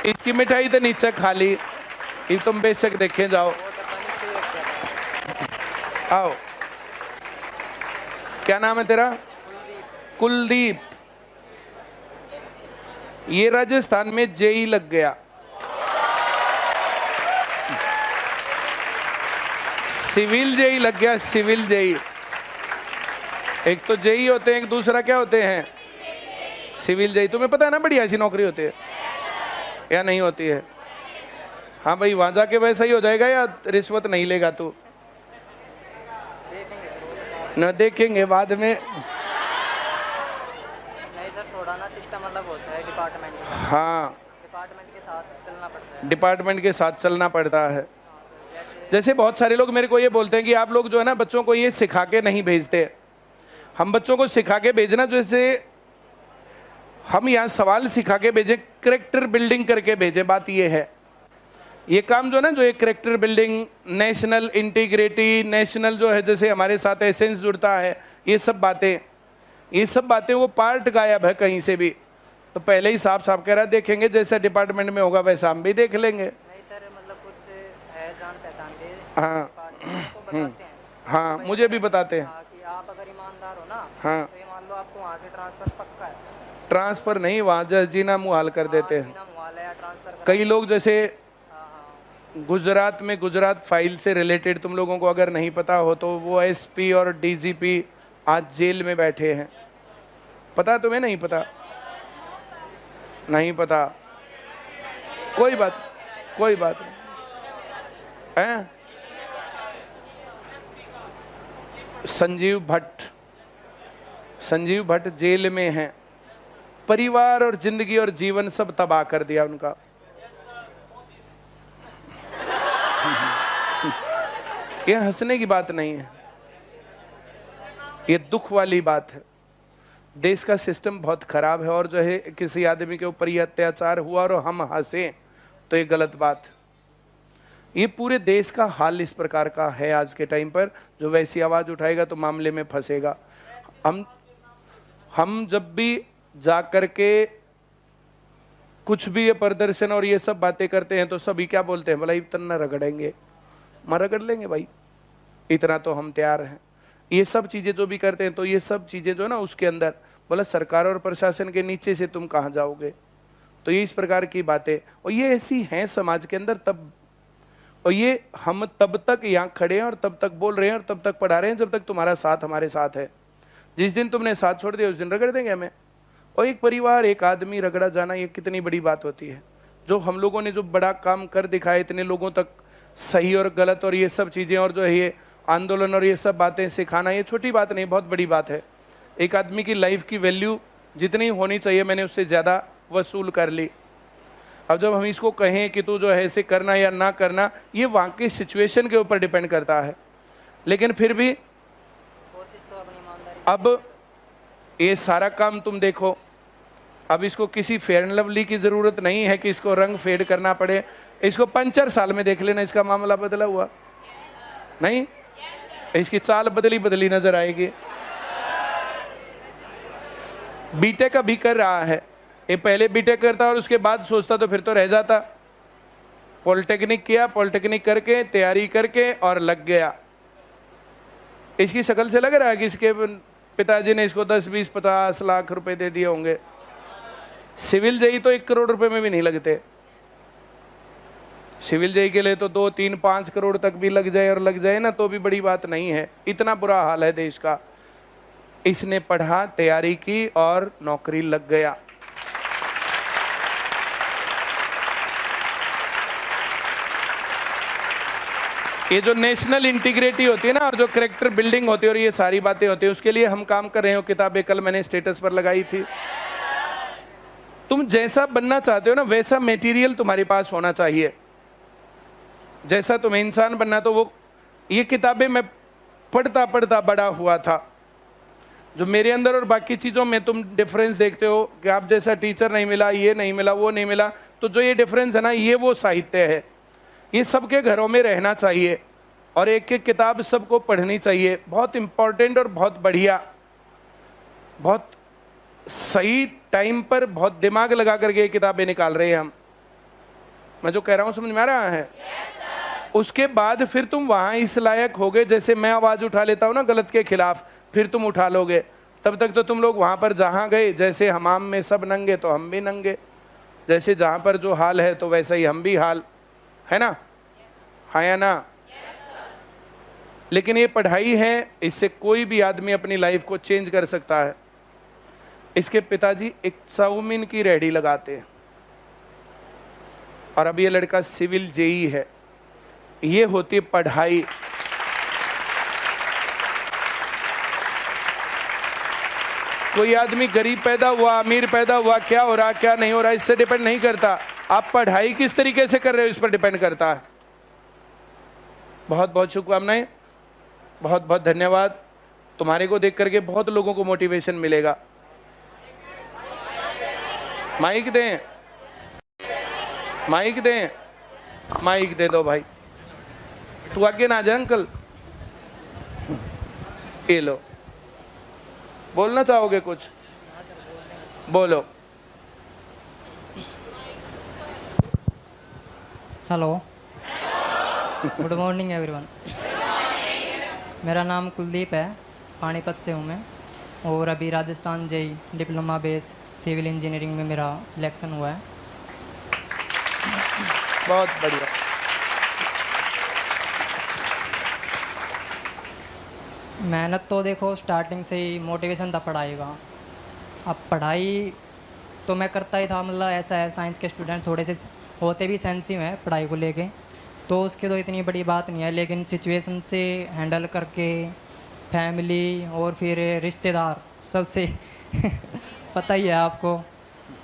इसकी मिठाई तो नीचे खा ली, ये तुम बेशक देखे जाओ। आओ, क्या नाम है तेरा? कुलदीप। ये राजस्थान में जेई लग गया। सिविल जेई लग गया, सिविल जेई। एक तो जेई होते हैं, एक दूसरा क्या होते हैं? Civil JE. तुम्हें पता है ना बढ़िया ऐसी नौकरी होती है या नहीं होती है? हाँ भाई, वहां जाके वैसा ही हो जाएगा या रिश्वत नहीं लेगा तू? न देखेंगे बाद में। नहीं सर, थोड़ा ना सिस्टम अलग होता है डिपार्टमेंट के साथ। हाँ, डिपार्टमेंट के साथ चलना पड़ता है। डिपार्टमेंट के साथ चलना पड़ता है। जैसे बहुत सारे लोग मेरे को ये बोलते हैं कि आप लोग जो है ना बच्चों को ये सिखा के नहीं भेजते। हम बच्चों को सिखा के भेजना, जैसे हम यहाँ सवाल सिखा के भेजें, करेक्टर बिल्डिंग करके भेजें। बात ये है, ये काम जो ना, जो एक character building, national integrity, national जो है, जैसे हमारे साथ एसेंस जुड़ता है, ये सब बातें वो पार्ट गायब है कहीं से भी। तो पहले ही साफ साफ कह रहा है, देखेंगे जैसा डिपार्टमेंट में होगा वैसा हम भी देख लेंगे। नहीं सर, मतलब कुछ है जान पहचान के हाँ डिपार्टमेंट को बताते हैं। हाँ, मुझे भी बताते हैं। हाँ, कि आप अगर ईमानदार हो ना, हाँ, तो ये मान लो आपको वहाँ से ट्रांसफर पक्का है। ट्रांसफर नहीं, वहाँ जीना मुहाल कर देते हैं। बिना मुआवजा या ट्रांसफर कई लोग जैसे हाँ। गुजरात में, गुजरात फाइल से रिलेटेड तुम लोगों को अगर नहीं पता हो तो वो एसपी और डीजीपी आज जेल में बैठे हैं। पता? तुम्हें नहीं पता? नहीं पता, कोई बात नहीं है। संजीव भट्ट जेल में हैं। परिवार और जिंदगी और जीवन सब तबाह कर दिया उनका। ये हंसने की बात नहीं है, ये दुख वाली बात है। देश का सिस्टम बहुत खराब है, और जो है किसी आदमी के ऊपर ये अत्याचार हुआ और हम हंसे तो ये गलत बात। ये पूरे देश का हाल इस प्रकार का है आज के टाइम पर। जो वैसी आवाज उठाएगा तो मामले में फंसेगा। हम जब भी जा करके कुछ भी ये प्रदर्शन और ये सब बातें करते हैं तो सभी क्या बोलते हैं? बोला इतना रगड़ेंगे, मैं रगड़ लेंगे भाई, इतना तो हम तैयार हैं। ये सब चीजें जो भी करते हैं, तो ये सब चीजें जो ना उसके अंदर, बोला सरकार और प्रशासन के नीचे से तुम कहाँ जाओगे? तो ये इस प्रकार की बातें, और ये ऐसी हैं समाज के अंदर तब, और ये हम तब तक यहाँ खड़े हैं और तब तक बोल रहे हैं और तब तक पढ़ा रहे हैं जब तक तुम्हारा साथ हमारे साथ है। जिस दिन तुमने साथ छोड़ दिया उस दिन रगड़ देंगे हमें। और एक परिवार, एक आदमी रगड़ा जाना, ये कितनी बड़ी बात होती है। जो हम लोगों ने जो बड़ा काम कर दिखाया, इतने लोगों तक सही और गलत और ये सब चीजें, और जो है ये आंदोलन और ये सब बातें सिखाना, ये छोटी बात नहीं, बहुत बड़ी बात है। एक आदमी की लाइफ की वैल्यू जितनी होनी चाहिए मैंने उससे ज़्यादा वसूल कर ली। अब जब हम इसको कहें कि तू जो है ऐसे करना या ना करना, ये वहाँ की सिचुएशन के ऊपर डिपेंड करता है। लेकिन फिर भी अब ये सारा काम तुम देखो, अब इसको किसी फेयर एंड लवली की ज़रूरत नहीं है कि इसको रंग फेड करना पड़े। इसको 5-4 साल में देख लेना, इसका मामला बदला हुआ नहीं, इसकी चाल बदली नजर आएगी। बीटेक अभी कर रहा है, ये पहले बीटेक करता और उसके बाद सोचता तो फिर तो रह जाता। पॉलिटेक्निक किया, पॉलिटेक्निक करके तैयारी करके और लग गया। इसकी शक्ल से लग रहा है कि इसके पिताजी ने इसको 10, 20, 50 लाख रुपए दे दिए होंगे। सिविल जेई तो 1 करोड़ रुपए में भी नहीं लगते। सिविल जेई के लिए तो 2, 3, 5 करोड़ तक भी लग जाए, और लग जाए ना तो भी बड़ी बात नहीं है। इतना बुरा हाल है देश का। इसने पढ़ा, तैयारी की और नौकरी लग गया। ये जो नेशनल इंटीग्रिटी होती है ना, और जो करेक्टर बिल्डिंग होती है और ये सारी बातें होती है, उसके लिए हम काम कर रहे हो। किताबें कल मैंने स्टेटस पर लगाई थी। तुम जैसा बनना चाहते हो ना, वैसा मटेरियल तुम्हारे पास होना चाहिए। जैसा तुम्हें इंसान बनना, तो वो ये किताबें मैं पढ़ता पढ़ता बड़ा हुआ था। जो मेरे अंदर और बाकी चीज़ों में तुम डिफरेंस देखते हो कि आप जैसा टीचर नहीं मिला, ये नहीं मिला, वो नहीं मिला, तो जो ये डिफरेंस है ना, ये वो साहित्य है। ये सबके घरों में रहना चाहिए और एक एक किताब सबको पढ़नी चाहिए। बहुत इम्पोर्टेंट और बहुत बढ़िया, बहुत सही टाइम पर बहुत दिमाग लगा करके ये किताबें निकाल रहे हैं हम। मैं जो कह रहा हूं समझ में आ रहा है? उसके बाद फिर तुम वहां इस लायक होगे, जैसे मैं आवाज उठा लेता हूं ना गलत के खिलाफ, फिर तुम उठा लोगे। तब तक तो तुम लोग वहां पर जहां गए, जैसे हमाम में सब नंगे तो हम भी नंगे, जैसे जहां पर जो हाल है तो वैसा ही हम भी हाल है ना, हाँ या ना? लेकिन ये पढ़ाई है, इससे कोई भी आदमी अपनी लाइफ को चेंज कर सकता है। इसके पिताजी एक चाउमीन की रेहड़ी लगाते हैं और अब ये लड़का सिविल जेई है। ये होती है पढ़ाई। कोई आदमी गरीब पैदा हुआ, अमीर पैदा हुआ, क्या हो रहा क्या नहीं हो रहा इससे डिपेंड नहीं करता। आप पढ़ाई किस तरीके से कर रहे हो इस पर डिपेंड करता है। बहुत बहुत शुभकामनाएं, बहुत बहुत धन्यवाद। तुम्हारे को देख करके बहुत लोगों को मोटिवेशन मिलेगा। माइक दें, माइक दें, माइक दे दो भाई। तू आगे ना जा अंकल, ये लो। बोलना चाहोगे कुछ? बोलो। Hello, good morning everyone. मेरा नाम कुलदीप है, पानीपत से हूँ मैं, और अभी Rajasthan JE diploma base civil engineering में मेरा सिलेक्शन हुआ है। बहुत बढ़िया। मेहनत तो देखो स्टार्टिंग से ही मोटिवेशन था पढ़ाई का। अब पढ़ाई तो मैं करता ही था, मतलब ऐसा है साइंस के स्टूडेंट थोड़े से होते भी सेंसिटिव हैं पढ़ाई को लेके, तो उसकी तो इतनी बड़ी बात नहीं है। लेकिन सिचुएशन से हैंडल करके फैमिली और फिर रिश्तेदार सबसे पता ही है आपको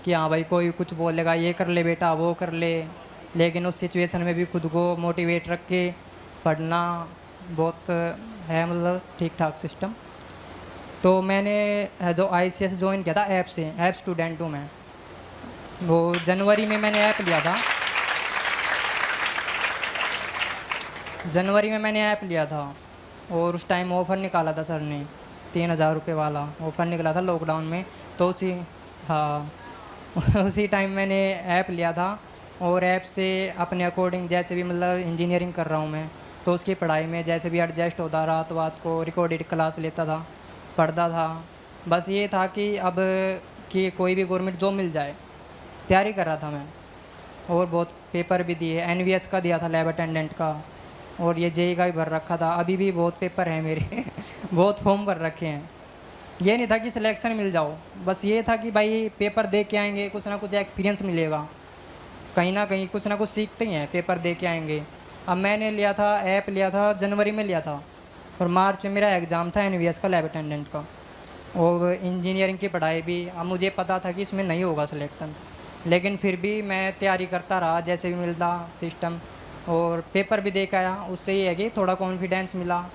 कि हाँ भाई कोई कुछ बोलेगा, ये कर ले बेटा वो कर ले, लेकिन उस सिचुएशन में भी खुद को मोटिवेट रख के पढ़ना बहुत है, मतलब ठीक ठाक सिस्टम। तो मैंने जो ICS ज्वाइन किया था ऐप से, ऐप स्टूडेंट हूँ मैं। वो जनवरी में मैंने ऐप लिया था, जनवरी में मैंने ऐप लिया था और उस टाइम ऑफ़र निकाला था सर ने, 3000 रुपये वाला ऑफ़र निकला था लॉकडाउन में। तो उसी हाँ उसी टाइम मैंने ऐप लिया था और ऐप से अपने अकॉर्डिंग जैसे भी, मतलब इंजीनियरिंग कर रहा हूँ मैं, तो उसकी पढ़ाई में जैसे भी एडजस्ट होता, रात वात को रिकॉर्डेड क्लास लेता था, पढ़ता था। बस ये था कि अब कि कोई भी गवर्नमेंट जॉब मिल जाए, तैयारी कर रहा था मैं। और बहुत पेपर भी दिए, NVS का दिया था लैब अटेंडेंट का, और ये JEE का भी भर रखा था। अभी भी बहुत पेपर हैं मेरे बहुत फॉर्म भर रखे हैं। ये नहीं था कि सिलेक्शन मिल जाओ, बस ये था कि भाई पेपर दे के आएंगे, कुछ ना कुछ एक्सपीरियंस मिलेगा, कहीं ना कहीं कुछ ना कुछ सीखते ही हैं, पेपर दे के आएंगे। अब मैंने लिया था, ऐप लिया था जनवरी में लिया था, और मार्च में मेरा एग्ज़ाम था NVS का लैब अटेंडेंट का, और इंजीनियरिंग की पढ़ाई भी। अब मुझे पता था कि इसमें नहीं होगा सिलेक्शन, लेकिन फिर भी मैं तैयारी करता रहा जैसे भी मिलता सिस्टम, और पेपर भी दे के आया। उससे ये है कि थोड़ा कॉन्फिडेंस मिला,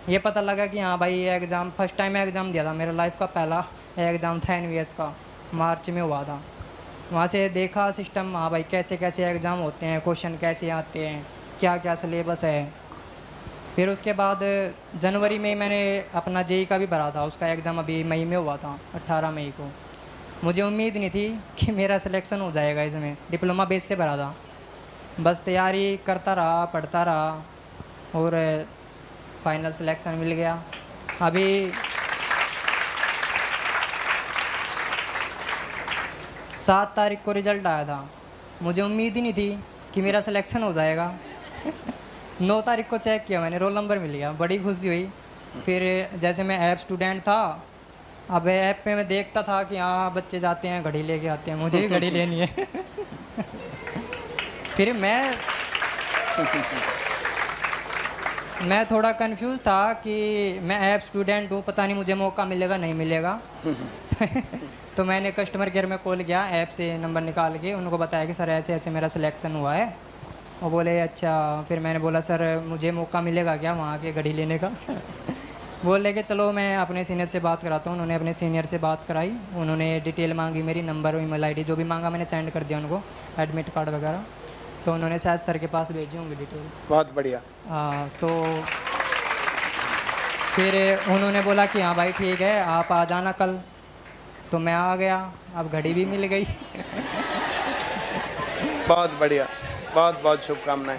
ये पता लगा कि हाँ भाई ये एग्ज़ाम फर्स्ट टाइम एग्ज़ाम दिया था, मेरा लाइफ का पहला एग्ज़ाम था NVS का, मार्च में हुआ था। वहाँ से देखा सिस्टम, हाँ भाई कैसे कैसे एग्ज़ाम होते हैं, क्वेश्चन कैसे आते हैं, क्या क्या सिलेबस है। फिर उसके बाद जनवरी में मैंने अपना JEE का भी भरा था, उसका एग्ज़ाम अभी मई में हुआ था, 18 मई को। मुझे उम्मीद नहीं थी कि मेरा सिलेक्शन हो जाएगा इसमें, डिप्लोमा बेस से भरा था। बस तैयारी करता रहा, पढ़ता रहा, और फाइनल सिलेक्शन मिल गया। अभी 7 तारीख को रिज़ल्ट आया था, मुझे उम्मीद ही नहीं थी कि मेरा सिलेक्शन हो जाएगा 9 तारीख को चेक किया मैंने, रोल नंबर मिल गया, बड़ी खुशी हुई। फिर जैसे मैं ऐप स्टूडेंट था, अब ऐप पे मैं देखता था कि हाँ बच्चे जाते हैं घड़ी लेके आते हैं, मुझे भी घड़ी लेनी है फिर मैं थोड़ा कंफ्यूज था कि मैं ऐप स्टूडेंट हूँ, पता नहीं मुझे मौका मिलेगा नहीं मिलेगा तो मैंने कस्टमर केयर में कॉल किया, ऐप से नंबर निकाल के उनको बताया कि सर ऐसे ऐसे मेरा सिलेक्शन हुआ है। वो बोले अच्छा। फिर मैंने बोला सर मुझे मौका मिलेगा क्या वहाँ के घड़ी लेने का बोले कि चलो मैं अपने सीनियर से बात कराता हूँ। उन्होंने अपने सीनियर से बात कराई, उन्होंने डिटेल मांगी, मेरी नंबर ईमेल ID जो भी मांगा मैंने सेंड कर दिया उनको, एडमिट कार्ड वगैरह। तो उन्होंने शायद सर के पास भेजी होंगी डिटेल। बहुत बढ़िया। हाँ, तो फिर उन्होंने बोला कि हाँ भाई ठीक है आप आ जाना कल। तो मैं आ गया, अब घड़ी भी मिल गई बहुत बढ़िया। बहुत बहुत शुभकामनाएं।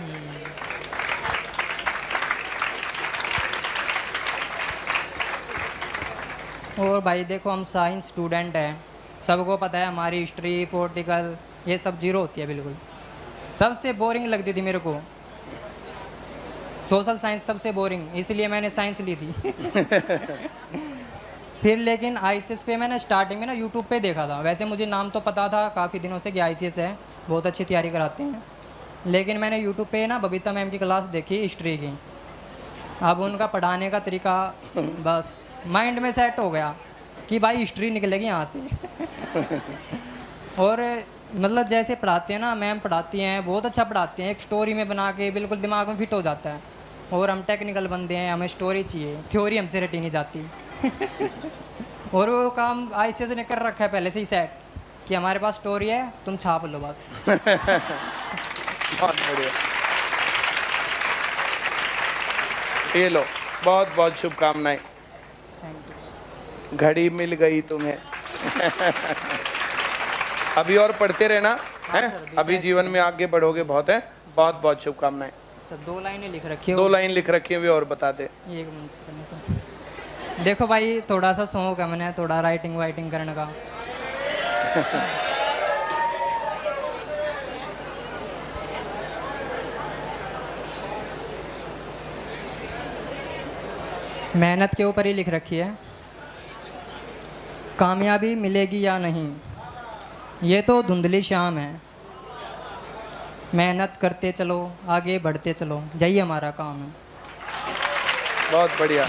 और भाई देखो हम साइंस स्टूडेंट हैं, सबको पता है हमारी हिस्ट्री पॉलिटिकल ये सब जीरो होती है बिल्कुल। सबसे बोरिंग लगती थी मेरे को सोशल साइंस, सबसे बोरिंग, इसलिए मैंने साइंस ली थी। फिर लेकिन आईसीएस पे मैंने स्टार्टिंग में ना यूट्यूब पे देखा था। वैसे मुझे नाम तो पता था काफ़ी दिनों से कि आईसीएस है, बहुत अच्छी तैयारी कराते हैं, लेकिन मैंने यूट्यूब पे ना बबीता मैम की क्लास देखी हिस्ट्री की। अब उनका पढ़ाने का तरीका बस माइंड में सेट हो गया कि भाई हिस्ट्री निकलेगी यहाँ से। और मतलब जैसे पढ़ाते हैं ना मैम, पढ़ाती हैं बहुत अच्छा पढ़ाते हैं, एक स्टोरी में बना के बिल्कुल दिमाग में फिट हो जाता है। और हम टेक्निकल बंदे हैं, हमें स्टोरी चाहिए, थ्योरी हमसे रटी नहीं जाती। और वो काम आईसीएस ने कर रखा है पहले से ही सेट कि हमारे पास स्टोरी है, तुम छाप लो बस। बहुत बढ़िया, ये लो, बहुत बहुत शुभकामनाएं। Thank you sir. घड़ी मिल गई तुम्हें। अभी और पढ़ते रहना है, अभी जीवन में आगे बढ़ोगे बहुत है। बहुत बहुत शुभकामनाएं। सर 2 लाइनें लिख रखी है। 2 लाइन लिख रखी है और बता दे। 1 मिनट करने सर। देखो भाई थोड़ा सा शौक है मैंने, थोड़ा राइटिंग वाइटिंग करने का। मेहनत के ऊपर ही लिख रखी है, कामयाबी मिलेगी या नहीं ये तो धुंधली शाम है, मेहनत करते चलो आगे बढ़ते चलो, यही हमारा काम है। बहुत बढ़िया।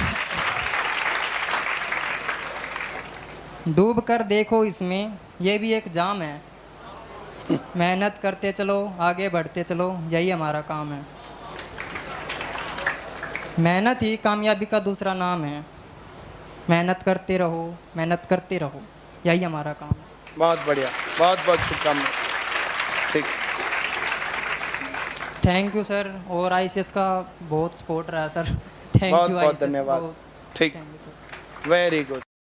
डूब कर देखो इसमें ये भी एक जाम है, मेहनत करते चलो आगे बढ़ते चलो, यही हमारा काम है। मेहनत ही कामयाबी का दूसरा नाम है, मेहनत करते रहो मेहनत करते रहो, यही हमारा काम है। बहुत बढ़िया, बहुत बहुत शुभकामनाएं। ठीक, थैंक यू सर। और आईसीएस का बहुत सपोर्ट रहा सर। थैंक बहुत यू बहुत आईसीएस, धन्यवाद। बहुत ठीक, thank you sir. Very good.